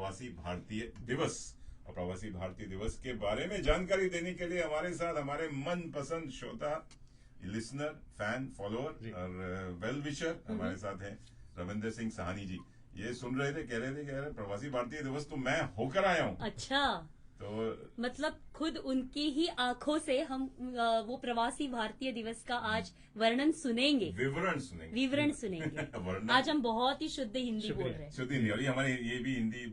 प्रवासी भारतीय दिवस। और प्रवासी भारतीय दिवस के बारे में जानकारी देने के लिए हमारे साथ हमारे मनपसंद श्रोता, लिसनर, फैन, फॉलोअर और वेल विशर हमारे साथ हैं रविंदर सिंह साहनी जी। ये सुन रहे थे, कह रहे थे कि अरे प्रवासी भारतीय दिवस तो मैं होकर आया हूँ। अच्छा, तो मतलब खुद उनकी ही आंखों से हम वो प्रवासी भारतीय दिवस का आज विवरण सुनेंगे। आज हम बहुत ही शुद्ध हिंदी बोल रहे हैं। शुद्ध हिंदी, और ये हमारे ये भी हिंदी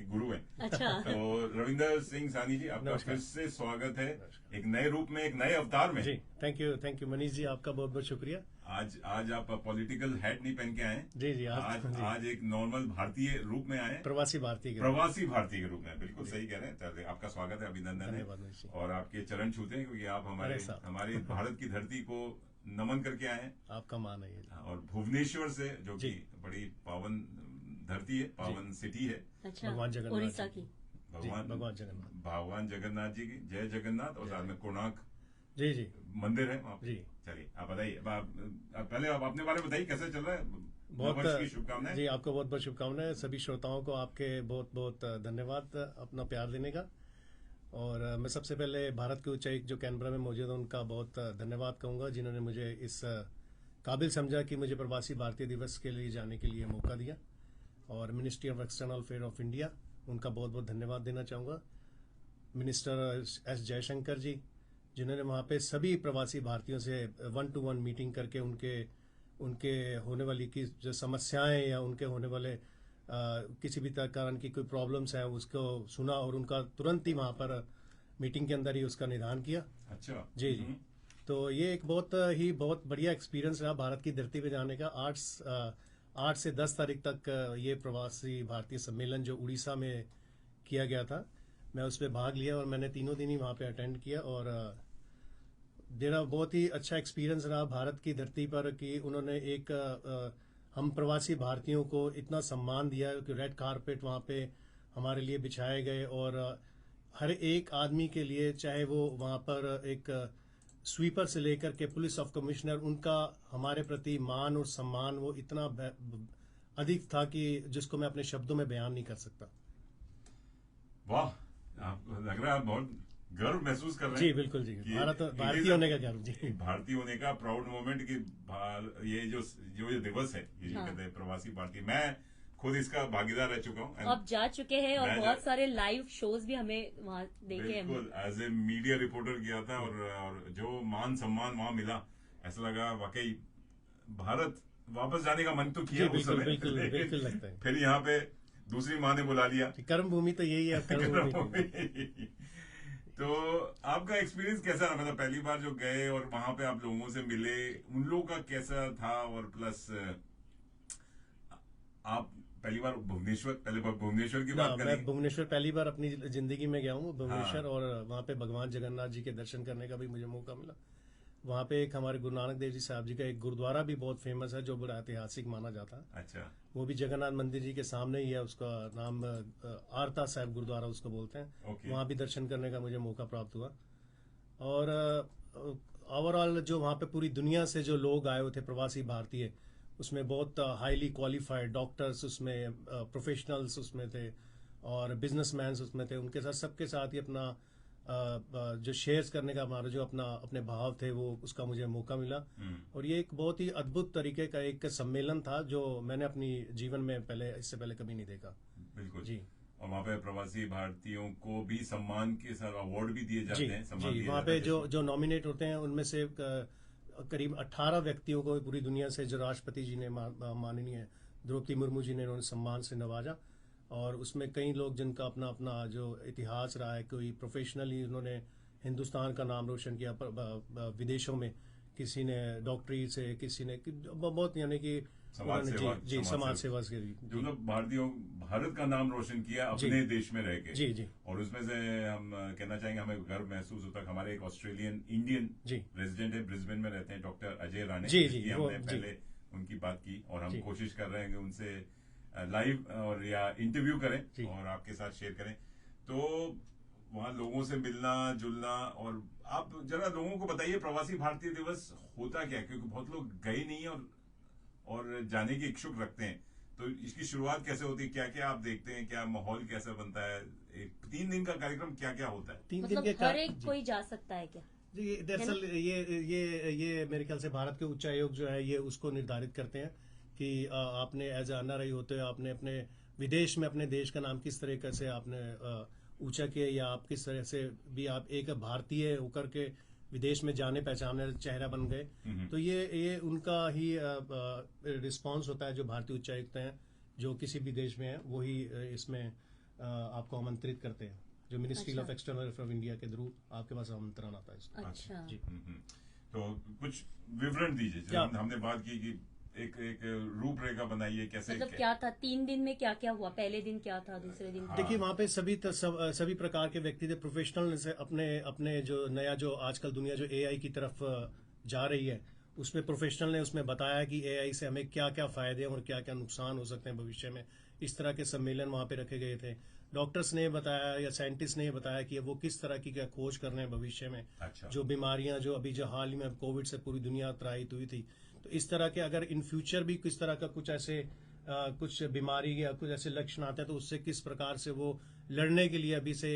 गुरु हैं। अच्छा। तो रविंदर सिंह साहनी जी, आपका फिर से स्वागत है एक नए रूप में, एक नए अवतार में। जी, थैंक यू मनीष जी, आपका बहुत बहुत शुक्रिया। आज आप पॉलिटिकल हैट नहीं पहन के आए। जी, आज एक नॉर्मल भारतीय रूप में आए, प्रवासी भारतीय के रूप में। बिल्कुल सही कह रहे हैं। आपका स्वागत है, अभिनंदन है, और आपके चरण छूते हैं क्योंकि आप हमारे भारत की धरती को नमन करके आए हैं। आपका मान है। और भुवनेश्वर से, जो कि बड़ी पावन धरती है, पावन सिटी है। अच्छा, भगवान जगन्नाथ, उड़ीसा की भगवान जगन्नाथ जी की जय जगन्नाथ। और साथ में कोणार्क जी मंदिर है वहाँ। जी, चलिए आप बताइए, पहले आप अपने बारे में बताइए, कैसे चल रहा है। बहुत शुभकामनाएं जी, आपको बहुत बहुत शुभकामनाएं। सभी श्रोताओं को आपके बहुत बहुत धन्यवाद अपना प्यार देने का। और मैं सबसे पहले भारत के उच्चायुक्त जो कैनबरा में मौजूद है उनका बहुत धन्यवाद कहूँगा, जिन्होंने मुझे इस काबिल समझा कि मुझे प्रवासी भारतीय दिवस के लिए जाने के लिए मौका दिया। और ministry of external affair of India, उनका बहुत बहुत धन्यवाद देना चाहूँगा। मिनिस्टर एस जयशंकर जी, जिन्होंने वहाँ पे सभी प्रवासी भारतीयों से 1-to-1 मीटिंग करके उनके होने वाली की जो समस्याएं या उनके होने वाले किसी भी कारण की कोई प्रॉब्लम्स है उसको सुना, और उनका तुरंत ही वहाँ पर मीटिंग के अंदर ही उसका निदान किया। अच्छा। जी। तो ये एक बहुत बढ़िया एक्सपीरियंस रहा भारत की धरती पे जाने का। 8 से 10 तारीख तक ये प्रवासी भारतीय सम्मेलन जो उड़ीसा में किया गया था, मैं उसमें भाग लिया और मैंने 3 दिन ही वहाँ पे अटेंड किया। और मेरा बहुत ही अच्छा एक्सपीरियंस रहा भारत की धरती पर कि उन्होंने हम प्रवासी भारतीयों को इतना सम्मान दिया कि रेड कारपेट वहाँ पे हमारे लिए बिछाए गए, और हर एक आदमी के लिए, चाहे वो वहाँ पर एक स्वीपर से लेकर के पुलिस ऑफ कमिश्नर, उनका हमारे प्रति मान और सम्मान वो इतना अधिक था कि जिसको मैं अपने शब्दों में बयान नहीं कर सकता। वाह, लग रहा है बहुत गर्व महसूस कर रहे हैं। जी बिल्कुल जी, भारतीय होने का गर्व। जी, भारतीय होने का प्राउड मोमेंट कि ये जो दिवस है, ये जो कहते हैं प्रवासी भारतीय, मैं खुद इसका भागीदार रह चुका हूँ। आप जा चुके हैं और बहुत सारे लाइव शोज भी हमें वहाँ देखे हैं। बिल्कुल, एज ए मीडिया रिपोर्टर किया था, और जो मान सम्मान वहाँ मिला, ऐसा लगा वाकई भारत वापस जाने का मन तो किया उस समय। बिल्कुल लगता है। फिर यहाँ पे दूसरी माँ ने बुला लिया। कर्म भूमि तो यही है, कर्म भूमि। तो आपका एक्सपीरियंस कैसा रहा? मतलब पहली बार जो गए और वहां पे आप लोगों से मिले, उन लोगों का कैसा था? और प्लस आप पहली बार भुवनेश्वर की बात करें। मैं भुवनेश्वर पहली बार अपनी जिंदगी में गया हूँ, भुवनेश्वर। और वहाँ पे भगवान जगन्नाथ जी के दर्शन करने का भी मुझे मौका मिला। वहाँ पे एक हमारे गुरु नानक देव जी साहब जी का एक गुरुद्वारा भी बहुत फेमस है, जो बड़ा ऐतिहासिक माना जाता है। अच्छा। वो भी जगन्नाथ मंदिर जी के सामने ही है, उसका नाम आरता साहिब गुरुद्वारा उसको बोलते हैं। वहाँ भी दर्शन करने का मुझे मौका प्राप्त हुआ। और ओवरऑल जो वहाँ पे पूरी दुनिया से जो लोग आए हुए थे प्रवासी भारतीय, उसमें बहुत हाईली क्वालिफाइड डॉक्टर्स उसमें, प्रोफेशनल्स उसमें थे, और बिजनेसमैन उसमें थे। उनके साथ सबके साथ ही अपना जो शेयर्स करने का हमारा जो अपने भाव थे, वो उसका मुझे मौका मिला। और ये एक बहुत ही अद्भुत तरीके का एक सम्मेलन था जो मैंने अपनी जीवन में इससे पहले कभी नहीं देखा। बिल्कुल जी। और वहाँ पे प्रवासी भारतीयों को भी सम्मान के साथ अवार्ड भी दिए जाते हैं। जी, वहाँ पे जो नॉमिनेट होते हैं उनमें से करीब 18 व्यक्तियों को पूरी दुनिया से, जो राष्ट्रपति जी ने, माननीय द्रौपदी मुर्मू जी ने, उन्होंने सम्मान से नवाजा। और उसमें कई लोग जिनका अपना अपना जो इतिहास रहा है, कोई प्रोफेशनली उन्होंने हिंदुस्तान का नाम रोशन किया विदेशों में, किसी ने डॉक्टरी से, किसी ने बहुत, यानी कि समाज सेवा के लिए जो लोग भारत का नाम रोशन किया अपने देश में रह के। जी। और उसमें से हम कहना चाहेंगे, हमें गर्व महसूस होता है। हमारे एक ऑस्ट्रेलियन इंडियन रेजिडेंट है, ब्रिस्बेन में रहते हैं, डॉक्टर अजय राणे जी। हमने पहले उनकी बात की, और हम कोशिश कर रहे हैं कि उनसे लाइव और या इंटरव्यू करें और आपके साथ शेयर करें। तो वहाँ लोगों से मिलना जुलना, और आप जरा लोगों को बताइए प्रवासी भारतीय दिवस होता क्या, क्योंकि बहुत लोग गए नहीं और जाने की इच्छुक रखते हैं। तो इसकी शुरुआत कैसे होती है, क्या क्या आप देखते हैं, क्या माहौल कैसा बनता है, 3 दिन का कार्यक्रम क्या क्या होता है? 3 दिन के हर एक कोई जा सकता है क्या? जी, दरअसल ये मेरे ख्याल से भारत के उच्चायोग जो है ये उसको निर्धारित करते हैं कि आपने एज ए एनआरआई होते हुए आपने अपने विदेश में अपने देश का नाम किस तरीके से आपने ऊंचा किया, या आप किस तरह से भी आप एक भारतीय होकर के विदेश में जाने पहचाने चेहरा बन गए। तो ये उनका ही रिस्पांस होता है, जो भारतीय उच्चायुक्त हैं जो किसी भी देश में है वही इसमें आपको आमंत्रित करते हैं। जो ministry of external affair of India के थ्रू आपके पास आमंत्रण आता है इसमें। अच्छा जी। तो कुछ विवरण दीजिए। हमने बात की कि एक रूपरेखा बनाई है, कैसे मतलब क्या था 3 दिन में, क्या क्या हुआ, पहले दिन क्या था, दूसरे दिन? देखिए वहाँ पे सभी प्रकार के व्यक्ति थे, प्रोफेशनल से अपने जो नया जो आजकल दुनिया जो एआई की तरफ जा रही है उसमें प्रोफेशनल ने उसमें बताया कि एआई से हमें क्या क्या फायदे और क्या क्या नुकसान हो सकते हैं भविष्य में। इस तरह के सम्मेलन वहाँ पे रखे गए थे। डॉक्टर्स ने बताया या साइंटिस्ट ने बताया कि वो किस तरह की क्या खोज कर रहे हैं भविष्य में। अच्छा। जो बीमारियां जो अभी जो हाल ही में कोविड से पूरी दुनिया त्राहित हुई थी, तो इस तरह के अगर इन फ्यूचर भी किस तरह का कुछ ऐसे कुछ बीमारी या कुछ ऐसे लक्षण आते हैं तो उससे किस प्रकार से वो लड़ने के लिए अभी से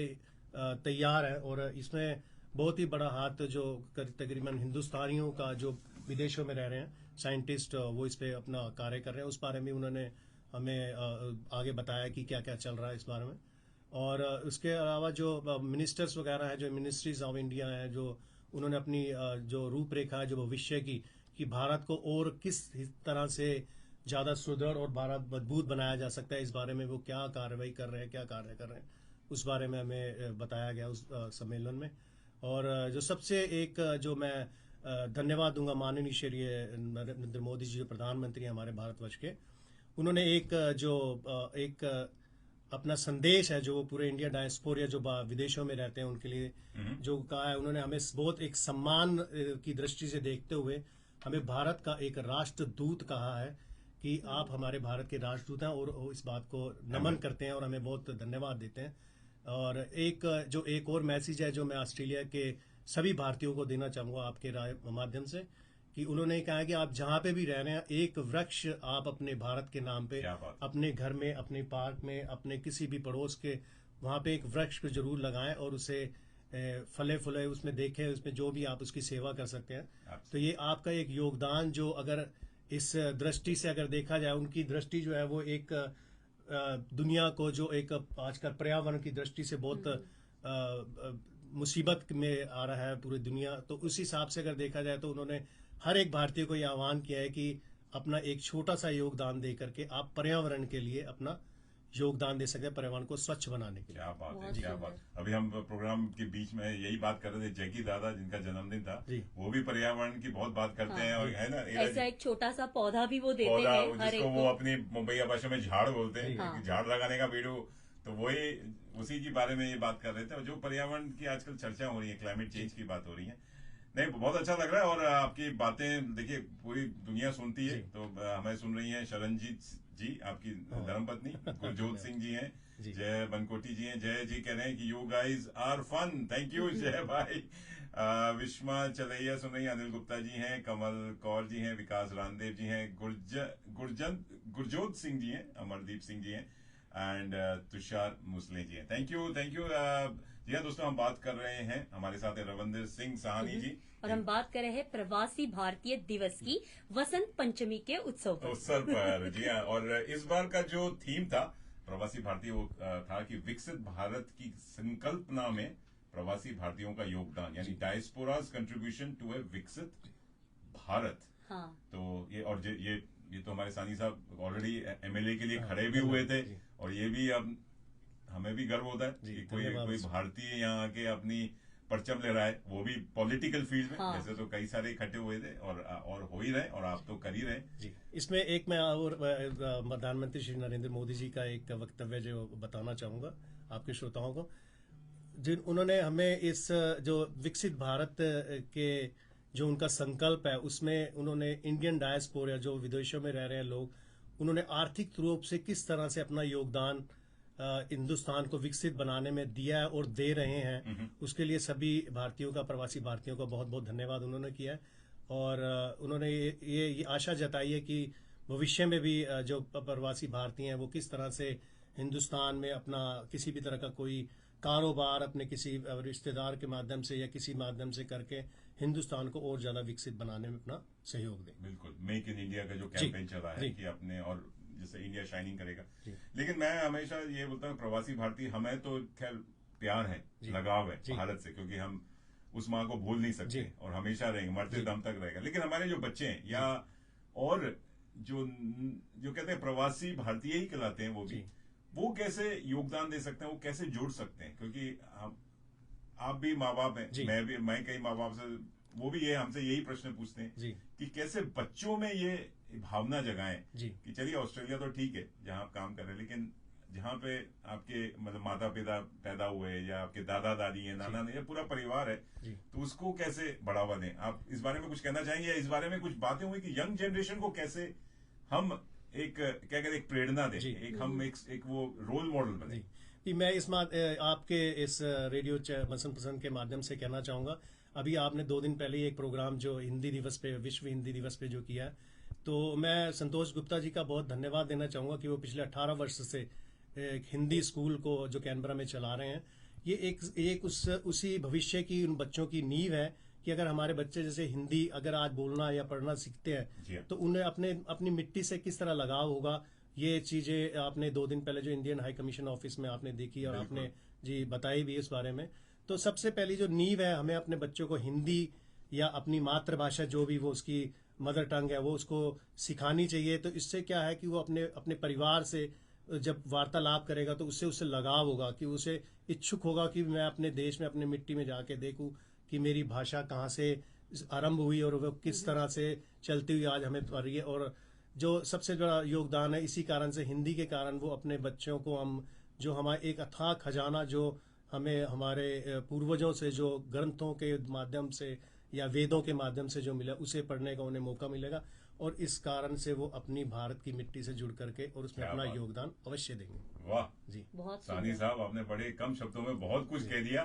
तैयार है। और इसमें बहुत ही बड़ा हाथ जो तकरीबन हिंदुस्तानियों का जो विदेशों में रह रहे हैं साइंटिस्ट वो इस पे अपना कार्य कर रहे हैं। उस बारे में उन्होंने हमें आगे बताया कि क्या क्या चल रहा है इस बारे में। और उसके अलावा जो मिनिस्टर्स वगैरह हैं, जो मिनिस्ट्रीज ऑफ इंडिया हैं, जो उन्होंने अपनी जो रूपरेखा है जो भविष्य की कि भारत को और किस तरह से ज्यादा सुदृढ़ और भारत मजबूत बनाया जा सकता है, इस बारे में वो क्या कार्रवाई कर रहे हैं, क्या कार्य कर रहे हैं, उस बारे में हमें बताया गया उस सम्मेलन में। और जो सबसे एक जो मैं धन्यवाद दूंगा माननीय श्री नरेंद्र मोदी जी जो प्रधानमंत्री हमारे भारतवर्ष के, उन्होंने एक अपना संदेश है जो पूरे इंडिया डायस्पोरा जो विदेशों में रहते हैं उनके लिए जो कहा है। उन्होंने हमें बहुत एक सम्मान की दृष्टि से देखते हुए हमें भारत का एक राष्ट्रदूत कहा है कि आप हमारे भारत के राष्ट्रदूत हैं, और इस बात को नमन करते हैं और हमें बहुत धन्यवाद देते हैं। और एक और मैसेज है जो मैं ऑस्ट्रेलिया के सभी भारतीयों को देना चाहूंगा आपके माध्यम से, कि उन्होंने कहा है कि आप जहां पे भी रह रहे हैं एक वृक्ष आप अपने भारत के नाम पे अपने घर में, अपने पार्क में, अपने किसी भी पड़ोस के वहां पे एक वृक्ष को जरूर लगाएं और उसे फले फुले उसमें देखें, उसमें जो भी आप उसकी सेवा कर सकते हैं। तो ये आपका एक योगदान जो अगर इस दृष्टि से अगर देखा जाए, उनकी दृष्टि जो है वो एक दुनिया को जो एक आजकल पर्यावरण की दृष्टि से बहुत मुसीबत में आ रहा है पूरी दुनिया, तो उस हिसाब से अगर देखा जाए तो उन्होंने हर एक भारतीय को यह आह्वान किया है कि अपना एक छोटा सा योगदान दे करके आप पर्यावरण के लिए अपना योगदान दे सकते हैं, पर्यावरण को स्वच्छ बनाने के लिए। क्या बात है, क्या बात। अभी हम प्रोग्राम के बीच में यही बात कर रहे थे, जैकी दादा जिनका जन्मदिन था, वो भी पर्यावरण की बहुत बात करते हैं। और है ना, ऐसा एक छोटा सा पौधा भी वो देते हैं, जिसको वो अपनी मुंबईया भाषा में झाड़ बोलते हैं, झाड़ लगाने का वीडियो, तो वही उसी के बारे में ये बात कर रहे थे। और जो पर्यावरण की आजकल चर्चा हो रही है, क्लाइमेट चेंज की बात हो रही है, नहीं बहुत अच्छा लग रहा है। और आपकी बातें देखिए पूरी दुनिया सुनती है, तो हमें सुन रही है शरणजीत जी, आपकी धर्मपत्नी, गुरजोत सिंह जी हैं, जय बनकोटी जी हैं, जय जी कह रहे हैं कि you guys are fun, thank you Jai भाई। विश्मा चलैया सुन रही है, अनिल गुप्ता जी हैं, कमल कौर जी हैं, विकास रामदेव जी हैं, गुरजोत सिंह जी हैं, अमरदीप सिंह जी हैं, एंड तुषार मुसले जी हैं। थैंक यू जी हाँ दोस्तों, हम बात कर रहे हैं, हमारे साथ है रविंदर सिंह साहनी जी, और हम बात कर रहे हैं प्रवासी भारतीय दिवस की वसंत पंचमी के उत्सव पर। जी हाँ, और इस बार का जो थीम था प्रवासी भारतीय वो था कि विकसित भारत की संकल्पना में प्रवासी भारतीयों का योगदान, यानी डायस्पोराज कंट्रीब्यूशन टू ए विकसित भारत। हाँ। तो ये तो हमारे सानी साहब ऑलरेडी एमएलए के लिए खड़े भी हुए थे, और ये भी अब हमें भी गर्व होता है कि कोई भारतीय यहाँ आके अपनी परचम ले रहा है, वो भी पॉलिटिकल फील्ड में। जैसे तो कई सारे इकट्ठे हुए थे और हो ही रहे, और आप तो कर ही रहे जी। इसमें एक मैं और प्रधानमंत्री श्री नरेंद्र मोदी जी का एक वक्तव्य जो बताना चाहूंगा आपके श्रोताओं को, जिन उन्होंने हमें इस जो विकसित भारत के जो उनका संकल्प है उसमें उन्होंने इंडियन डायस्पोरा जो विदेशों में रह रहे हैं लोग, उन्होंने आर्थिक रूप से किस तरह से अपना योगदान हिंदुस्तान को विकसित बनाने में दिया है और दे रहे हैं, उसके लिए सभी भारतीयों का, प्रवासी भारतीयों का बहुत बहुत धन्यवाद उन्होंने किया है। और उन्होंने ये आशा जताई है कि भविष्य में भी जो प्रवासी भारतीय हैं वो किस तरह से हिंदुस्तान में अपना किसी भी तरह का कोई कारोबार अपने किसी रिश्तेदार के माध्यम से या किसी माध्यम से करके हिंदुस्तान को और ज्यादा विकसित बनाने में अपना सहयोग दें। बिल्कुल, मेक इन इंडिया का जो कैंपेन चला है कि अपने और जैसे इंडिया शाइनिंग करेगा। लेकिन मैं हमेशा ये बोलता हूँ प्रवासी भारतीय, हमें तो खैर प्यार है, लगाव है भारत से, क्योंकि हम उस माँ को भूल नहीं सकते और हमेशा रहेंगे, मरते दम तक रहेगा। लेकिन हमारे जो बच्चे हैं या और जो कहते हैं प्रवासी भारतीय ही कहलाते हैं, वो कैसे योगदान दे सकते हैं, वो कैसे जुड़ सकते हैं? क्योंकि आप भी माँ बाप हैं, मैं कई माँ बाप से, वो भी ये हमसे यही प्रश्न पूछते हैं कि कैसे बच्चों में ये भावना जगाएं कि चलिए ऑस्ट्रेलिया तो ठीक है जहां आप काम कर रहे हैं, लेकिन जहां पे आपके मतलब माता पिता पैदा हुए या आपके दादा दादी है, नाना या पूरा परिवार है, तो उसको कैसे बढ़ावा दें? आप इस बारे में कुछ कहना चाहेंगे या इस बारे में कुछ बातें हुई कि यंग जनरेशन को कैसे हम एक क्या कहते हैं एक प्रेरणा दें, एक हम एक वो रोल मॉडल बने? मैं आपके इस रेडियो बसंत पसंद के माध्यम से कहना चाहूंगा, अभी आपने 2 दिन पहले एक प्रोग्राम जो हिंदी दिवस पे, विश्व हिंदी दिवस पे जो किया, तो मैं संतोष गुप्ता जी का बहुत धन्यवाद देना चाहूंगा कि वो पिछले 18 वर्ष से एक हिंदी स्कूल को जो कैनबरा में चला रहे हैं। ये एक उसी भविष्य की उन बच्चों की नींव है कि अगर हमारे बच्चे जैसे हिंदी अगर आज बोलना या पढ़ना सीखते हैं तो उन्हें अपनी मिट्टी से किस तरह लगाव होगा। ये चीजें आपने 2 दिन पहले जो इंडियन हाई कमीशन ऑफिस में आपने देखी और आपने जी बताई भी इस बारे में। तो सबसे पहली जो नींव है, हमें अपने बच्चों को हिंदी या अपनी मातृभाषा जो भी वो उसकी मदर टंग है वो उसको सिखानी चाहिए। तो इससे क्या है कि वो अपने परिवार से जब वार्तालाप करेगा तो उससे लगाव होगा, कि उसे इच्छुक होगा कि मैं अपने देश में अपने मिट्टी में जाके देखूं कि मेरी भाषा कहाँ से आरंभ हुई और वो किस तरह से चलती हुई आज हमें पा रही है। और जो सबसे बड़ा योगदान है इसी कारण से, हिंदी के कारण वो अपने बच्चों को हम जो हमारे एक अथाह खजाना जो हमें हमारे पूर्वजों से जो ग्रंथों के माध्यम से या वेदों के माध्यम से जो मिला उसे पढ़ने का उन्हें मौका मिलेगा और इस कारण से वो अपनी भारत की मिट्टी से जुड़ करके और उसमें अपना योगदान अवश्य देंगे। वाह जी, बहुत सानी साहब, आपने बड़े कम शब्दों में बहुत कुछ कह दिया।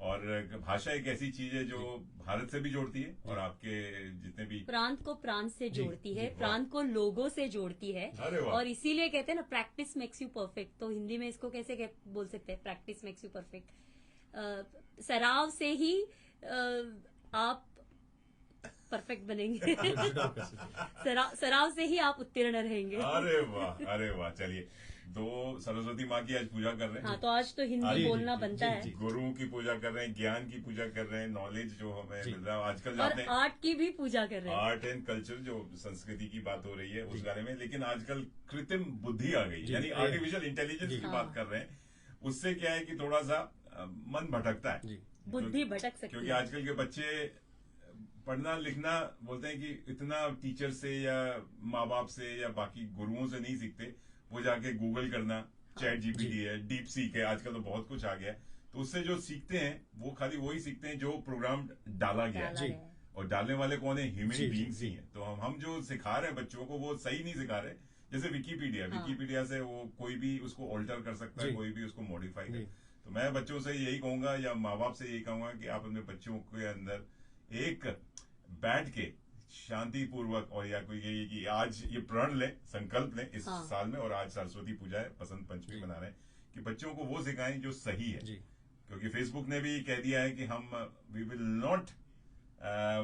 और भाषा एक ऐसी चीज है जो भारत से भी जोड़ती है और आपके जितने भी प्रांत को प्रांत से जोड़ती है, प्रांत को लोगों से जोड़ती है। और इसीलिए कहते हैं ना प्रैक्टिस मेक्स यू परफेक्ट। तो हिंदी में इसको कैसे बोल सकते हैं, प्रैक्टिस मेक्स यू परफेक्ट। सराव से ही आप परफेक्ट बनेंगे। सराव से ही आप उत्तीर्ण रहेंगे। अरे वाह, अरे वाह। चलिए, 2 सरस्वती माँ की आज पूजा कर रहे हैं। हाँ, तो आज तो हिंदी बोलना बनता है। गुरुओं की पूजा कर रहे हैं, ज्ञान की पूजा कर रहे हैं, नॉलेज जो हमें मिल रहा है आजकल। और आर्ट की भी पूजा कर रहे हैं, आर्ट एंड कल्चर जो संस्कृति की बात हो रही है उस बारे में। लेकिन आजकल कृत्रिम बुद्धि आ गई, यानी आर्टिफिशियल इंटेलिजेंस की बात कर रहे हैं। उससे क्या है कि थोड़ा सा मन भटकता है, बुद्धि भटक सकती है, क्योंकि आजकल के बच्चे पढ़ना लिखना बोलते हैं कि इतना टीचर से या माँ बाप से या बाकी गुरुओं से नहीं सीखते, वो जाके गूगल करना, चैट जीपीटी है, डीप सीक है, आजकल तो बहुत कुछ आ गया है। तो उससे जो सीखते हैं वो खाली वही सीखते हैं जो प्रोग्राम डाला गया है। और डालने वाले कौन है? ह्यूमन बीइंग्स ही है। तो हम जो सिखा रहे हैं बच्चों को वो सही नहीं सिखा रहे। जैसे विकीपीडिया से वो कोई भी उसको ऑल्टर कर सकता है, कोई भी उसको मॉडिफाई कर। तो मैं बच्चों से यही कहूंगा या माँ बाप से यही कहूंगा कि आप अपने बच्चों के अंदर एक बैठ के शांतिपूर्वक और या कोई ये कि आज ये प्रण लें, संकल्प लें इस साल में, और आज सरस्वती पूजा है, बसंत पंचमी मना रहे हैं, कि बच्चों को वो सिखाएं जो सही है। क्योंकि फेसबुक ने भी कह दिया है कि हम वी विल नॉट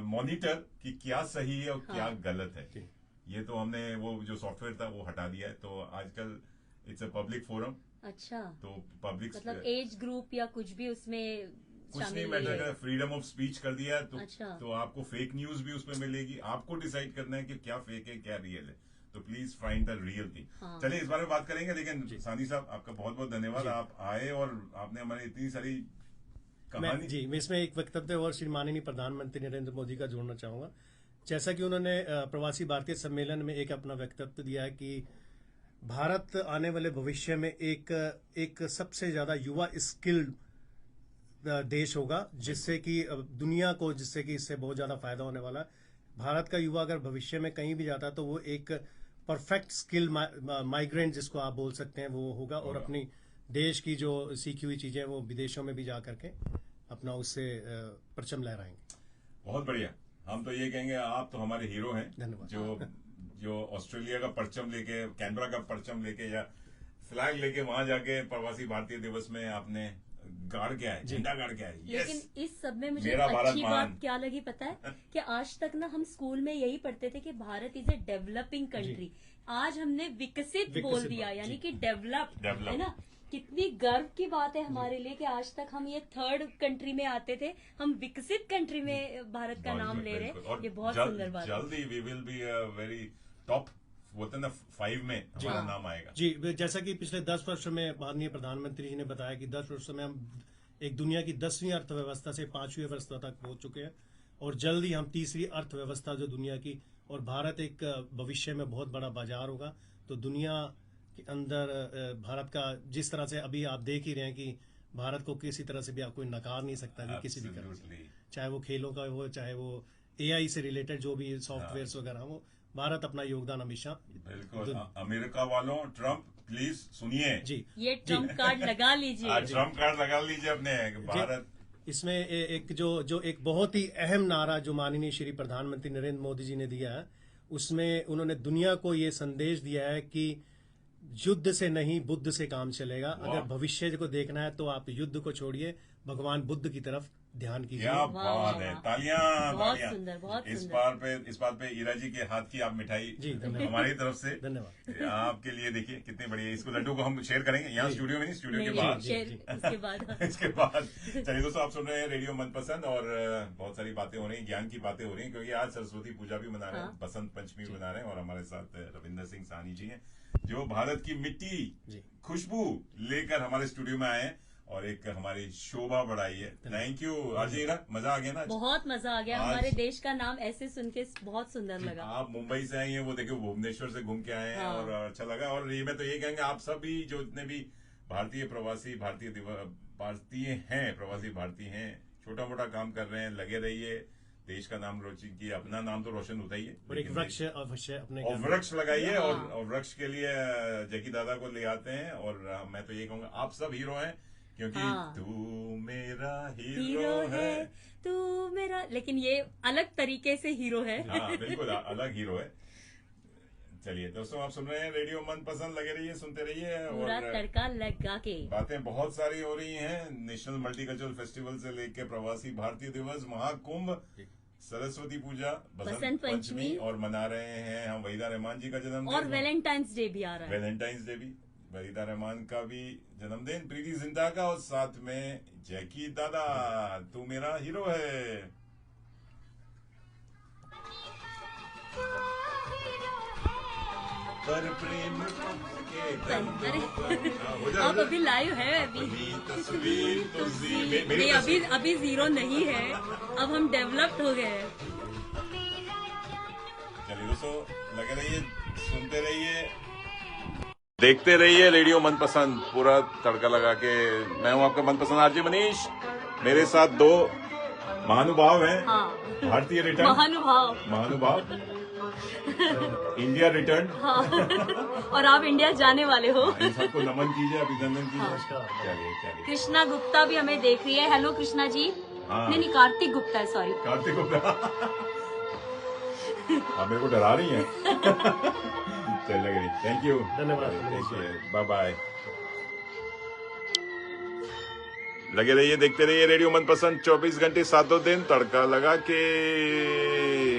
मॉनिटर कि क्या सही है और क्या गलत है। ये तो हमने वो जो सॉफ्टवेयर था वो हटा दिया है। तो आजकल इट्स अ पब्लिक फोरम। अच्छा, तो पब्लिक मतलब एज ग्रुप या कुछ भी उसमें कुछ नहीं मैटर कर, फ्रीडम ऑफ स्पीच कर दिया तो, तो आपको फेक न्यूज भी उसमें मिलेगी। आपको डिसाइड करना है कि क्या फेक है क्या रियल है। तो please find the real thing. चलिए इस बारे में बात करेंगे, लेकिन सानी साहब आपका बहुत बहुत धन्यवाद, आप आए और आपने हमारी इतनी सारी कहानी। मैं इसमें एक वक्तव्य और श्री माननीय प्रधानमंत्री नरेंद्र मोदी का जोड़ना चाहूंगा। जैसा कि उन्होंने प्रवासी भारतीय सम्मेलन में एक अपना वक्तव्य दिया है कि भारत आने वाले भविष्य में एक सबसे ज्यादा युवा स्किल्ड देश होगा, जिससे कि दुनिया को जिससे कि इससे बहुत ज्यादा फायदा होने वाला है। भारत का युवा अगर भविष्य में कहीं भी जाता है तो वो एक परफेक्ट स्किल माइग्रेंट जिसको आप बोल सकते हैं वो होगा, और अपनी देश की जो सीखी हुई चीजें वो विदेशों में भी जा करके अपना उससे परचम लहराएंगे। बहुत बढ़िया। हम तो ये कहेंगे आप तो हमारे हीरो हैं, धन्यवाद। जो जो ऑस्ट्रेलिया का परचम लेके, कैनबरा का परचम लेके या फ्लैग लेके वहां जाके प्रवासी भारतीय दिवस में आपने गाड़ के आए, झंडा गाड़ के आए। लेकिन इस सब में मुझे अच्छी बात क्या लगी पता है कि आज तक ना हम स्कूल में यही पढ़ते थे कि Bharat is a developing country. आज हमने विकसित बोल दिया, यानी कि डेवलप, है ना। कितनी गर्व की बात है हमारे लिए कि आज तक हम ये थर्ड कंट्री में आते थे, हम विकसित कंट्री में भारत का नाम ले रहे हैं। ये बहुत सुंदर बात है। जल्दी we will be very top, बोलते ना 5 में हमारा नाम आएगा। जी, जैसा कि पिछले 10 वर्ष में माननीय प्रधानमंत्री जी ने बताया कि 10 वर्षों में हम एक दुनिया की 10वीं अर्थव्यवस्था से 5वीं अवस्था तक पहुंच चुके हैं, और जल्द ही हम 3री अर्थव्यवस्था जो दुनिया की, और भारत एक भविष्य में बहुत बड़ा बाजार होगा। तो दुनिया के अंदर भारत का जिस तरह से अभी आप देख ही रहे हैं कि भारत को किसी तरह से भी आप कोई नकार नहीं सकता कि किसी भी तरह से, चाहे वो खेलों का हो, चाहे वो AI से रिलेटेड जो भी सॉफ्टवेयर वगैरह हो, भारत अपना योगदान हमेशा। बिल्कुल। अमेरिका वालों, ट्रम्प प्लीज सुनिए जी, ये ट्रम्प कार्ड लगा लीजिए, ट्रम्प कार्ड लगा लीजिए अपने भारत। इसमें एक जो एक बहुत ही अहम नारा जो माननीय श्री प्रधानमंत्री नरेंद्र मोदी जी ने दिया है, उसमें उन्होंने दुनिया को ये संदेश दिया है कि युद्ध से नहीं बुद्ध से काम चलेगा। अगर भविष्य को देखना है तो आप युद्ध को छोड़िए, भगवान बुद्ध की तरफ ध्यान कीजिए। क्या बात है, तालियां। बहुत सुंदर, बहुत इस बात पे ईरा जी के हाथ की आप मिठाई जी हमारी तरफ से धन्यवाद आपके लिए। देखिए कितनी बढ़िया, इसको लड्डू को हम शेयर करेंगे यहाँ स्टूडियो में नहीं, स्टूडियो के बाद इसके बाद। चलिए दोस्तों, आप सुन रहे हैं रेडियो मनपसंद, और बहुत सारी बातें हो रही हैं, ज्ञान की बातें हो रही हैं, क्योंकि आज सरस्वती पूजा भी मना रहे हैं, बसंत पंचमी भी मना रहे हैं, और हमारे साथ रविंदर सिंह साहनी जी हैं जो भारत की मिट्टी, खुशबू लेकर हमारे स्टूडियो में आए हैं और एक हमारी शोभा बढ़ाई है। थैंक यू अजय, मजा आ गया ना? बहुत मजा आ गया। हमारे देश का नाम ऐसे सुन के बहुत सुंदर लगा। आप मुंबई से आई हैं, वो देखिए भुवनेश्वर से घूम के आए हैं, और अच्छा लगा। और ये मैं तो ये कहेंगे, आप सभी जो जितने भी भारतीय प्रवासी भारतीय हैं, प्रवासी भारतीय हैं, छोटा मोटा काम कर रहे हैं, लगे रहिए, देश का नाम रोशन किए, अपना नाम तो रोशन होता ही है, और एक वृक्ष अवश्य अपने, और वृक्ष लगाइए, और वृक्ष के लिए जकी दादा को ले आते हैं। और मैं तो ये कहूंगा, आप सब हीरो हैं, क्योंकि तू मेरा हीरो है, तू मेरा, लेकिन ये अलग तरीके से हीरो है। हाँ बिल्कुल अलग हीरो है। चलिए दोस्तों, आप सुन रहे हैं रेडियो मनपसंद, लगे रहिए, सुनते रहिए, पूरा तड़का लगा के। बातें बहुत सारी हो रही हैं, नेशनल मल्टीकल्चरल फेस्टिवल से लेके प्रवासी भारतीय दिवस, महाकुंभ, सरस्वती पूजा, बसंत पंचमी, और मना रहे हैं हम वहीदा रहमान जी का जन्मदिन, और वैलेंटाइंस डे भी आ रहा है। वैलेंटाइंस डे भी, वहीदा रहमान का भी जन्मदिन, प्रीति जिंटा का, और साथ में जैकी दादा, तू मेरा हीरो है। पर प्रेम अब अभी लाइव है, अभी जीरो नहीं है, अब हम डेवलप्ड हो गए हैं। चलिए दोस्तों, लगे रहिए, सुनते रहिए, देखते रहिए रेडियो मनपसंद, पूरा तड़का लगा के। मैं हूं आपका मनपसंद आरजे मनीष, मेरे साथ 2 महानुभाव हैं। भारतीय रिटर्न महानुभाव, इंडिया रिटर्न, और आप इंडिया जाने वाले हो। इन सबको नमन कीजिए, अभिनंदन कीजिए। चलिए कृष्णा गुप्ता भी हमें देख रही है। हेलो कृष्णा जी। नहीं, कार्तिक गुप्ता है, सॉरी, कार्तिक गुप्ता। आप मेरे को डरा रही हैं। चल लग रही, थैंक यू, धन्यवाद, बाय बाय। लगे रहिए, देखते रहिए रेडियो मनपसंद, 24 घंटे 7 दिन, तड़का लगा के।